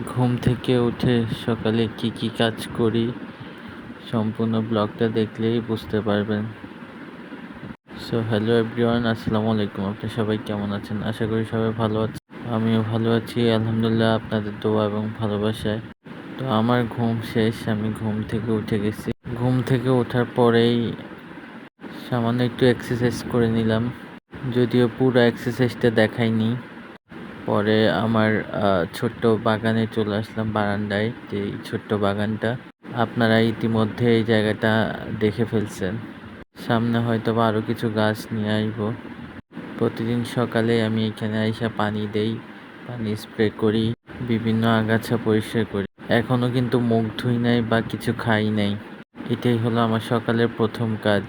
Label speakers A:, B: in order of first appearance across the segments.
A: ঘুম থেকে উঠে সকালে কি কি কাজ করি সম্পূর্ণ ব্লগটা দেখলেই বুঝতে পারবেন। সো হ্যালো এভরিওয়ান, আসসালামু আলাইকুম। আপনি সবাই কেমন আছেন? আশা করি সবাই ভালো আছেন। আমিও ভালো আছি আলহামদুলিল্লাহ, আপনাদের দোয়া এবং ভালোবাসায়। তো আমার ঘুম শেষ, আমি ঘুম থেকে উঠে গেছি। ঘুম থেকে ওঠার পরেই সামান্য একটু এক্সারসাইজ করে নিলাম, যদিও পুরো এক্সারসাইজটা দেখাইনি। পরে আমার ছোট্ট বাগানে চলে আসলাম, বারান্দায়। যে ছোট্ট বাগানটা আপনারা ইতিমধ্যে এই জায়গাটা দেখে ফেলছেন। সামনে হয়তো বা আরও কিছু গাছ নিয়ে আসবো। প্রতিদিন সকালে আমি এখানে আইসা পানি দেই, পানি স্প্রে করি, বিভিন্ন আগাছা পরিষ্কার করি। এখনও কিন্তু মুখ ধুই নাই বা কিছু খাই নাই। এটাই হলো আমার সকালের প্রথম কাজ।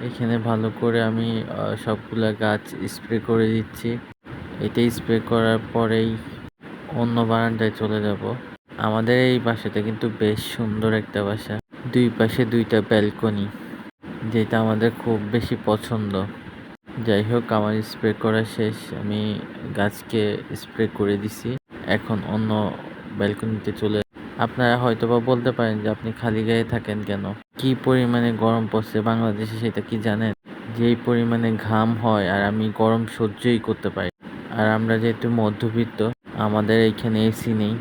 A: এখানে ভালো করে আমি সবগুলা গাছ স্প্রে করে দিচ্ছি। এটাই স্প্রে করার পরেই অন্য বারান্দায় চলে যাব। আমাদের এই বাসাটা কিন্তু বেশ সুন্দর একটা বাসা, দুই পাশে দুইটা ব্যালকনি, যেটা আমাদের খুব বেশি পছন্দ। যাই হোক, আমার স্প্রে করা শেষ, আমি গাছকে স্প্রে করে দিছি। এখন অন্য ব্যালকনিতে চলে। আপনারা হয়তো বা বলতে পারেন যে আপনি খালি গায়ে থাকেন কেন? কি পরিমাণে গরম পড়ছে বাংলাদেশে সেটা কি জানেন? যেই পরিমাণে ঘাম হয় আর আমি গরম সহ্যই করতে পারি। আর আমরা যেহেতু মধ্যবিত্ত, আমাদের এইখানে এসি নেই।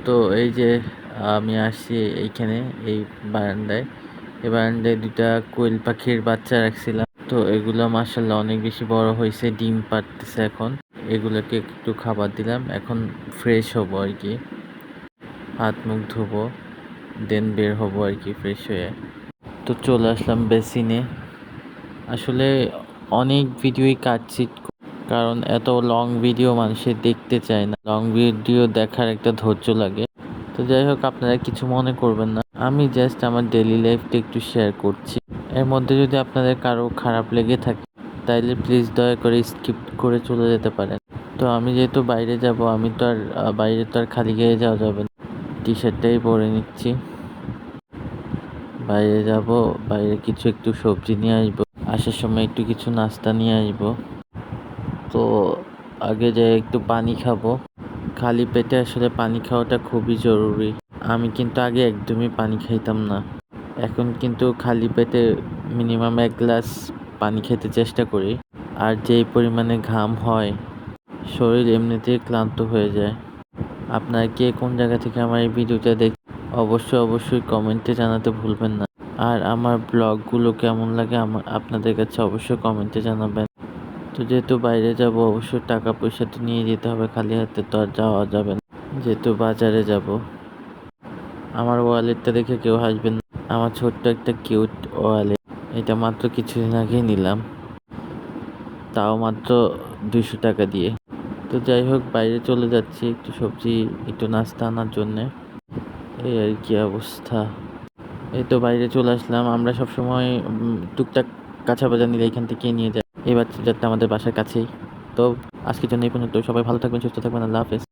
A: তো এই যে আমি আসছি এইখানে, এই বারান্দায়। এই বারান্দায় দুটা কোয়েল পাখির বাচ্চা রাখছিলাম। তো এগুলো মাশাআল্লাহ অনেক বেশি বড় হয়েছে, ডিম পাড়তেছে এখন। এগুলোকে একটু খাবার দিলাম, এখন ফ্রেশ হবো আর কি, হাত মুখ ধোবো, দেন বের হবো আর কি ফ্রেশ হয়ে। তো চলে আসলাম বেসিনে। আসলে অনেক ভিডিওই কাটছি, কারণ এত লং ভিডিও মানুষে দেখতে চায় না। লং ভিডিও দেখার একটা ধৈর্য লাগে। তো যাই হোক, আপনারা কিছু মনে করবেন না, আমি জাস্ট আমার ডেইলি লাইফটা একটু শেয়ার করছি। এর মধ্যে যদি আপনাদের কারো খারাপ লেগে থাকে তাইলে প্লিজ দয়া করে স্কিপ করে চলে যেতে পারেন। তো আমি যেহেতু বাইরে যাব, আমি তো আর বাইরে তো আর খালি গায়ে যাওয়া যাবে না। টি শার্টটাই পরে নিচ্ছি। বাইরে যাব, বাইরে কিছু একটু সবজি নিয়ে আসবো, আসার সময় একটু কিছু নাস্তা নিয়ে আসবো। তো আগে যাই একটু পানি খাবো। খালি পেটে আসলে পানি খাওয়াটা খুবই জরুরি। আমি কিন্তু আগে একদমই পানি খাইতাম না, এখন কিন্তু খালি পেটে মিনিমাম 1 গ্লাস পানি খেতে চেষ্টা করি। আর যেই পরিমাণে ঘাম হয়, শরীর এমনিতেই ক্লান্ত হয়ে যায়। আপনারা কে কোন জায়গা থেকে আমার এই ভিডিওটা অবশ্যই কমেন্টে জানাতে ভুলবেন না। আর আমার ব্লগগুলো কেমন লাগে আপনাদের কাছে অবশ্যই কমেন্টে জানাবেন। তো যেহেতু বাইরে যাব, অবশ্যই টাকা পয়সা তো নিয়ে যেতে হবে, খালি হাতে তো আর যাওয়া যাবে না। যেহেতু বাজারে যাব, আমার ওয়ালেটটা দেখে কেউ হাসবেন না। আমার ছোট্ট একটা কিউট ওয়ালেট, এটা মাত্র কিছুদিন আগেই নিলাম, তাও মাত্র 200 টাকা দিয়ে। তো যাই হোক, বাইরে চলে যাচ্ছি একটু সবজি, একটু নাস্তা আনার জন্যে। এই আর কি অবস্থা। এই তো বাইরে চলে আসলাম। আমরা সবসময় টুকটাক কাঁচা বাজার নিলে এখান থেকে নিয়ে যাই। এই বাজারটা আমাদের বাসার কাছেই। তো আজকের জন্য এই পর্যন্ত। সবাই ভালো থাকবেন, সুস্থ থাকবেন। আল্লাহ হাফেজ।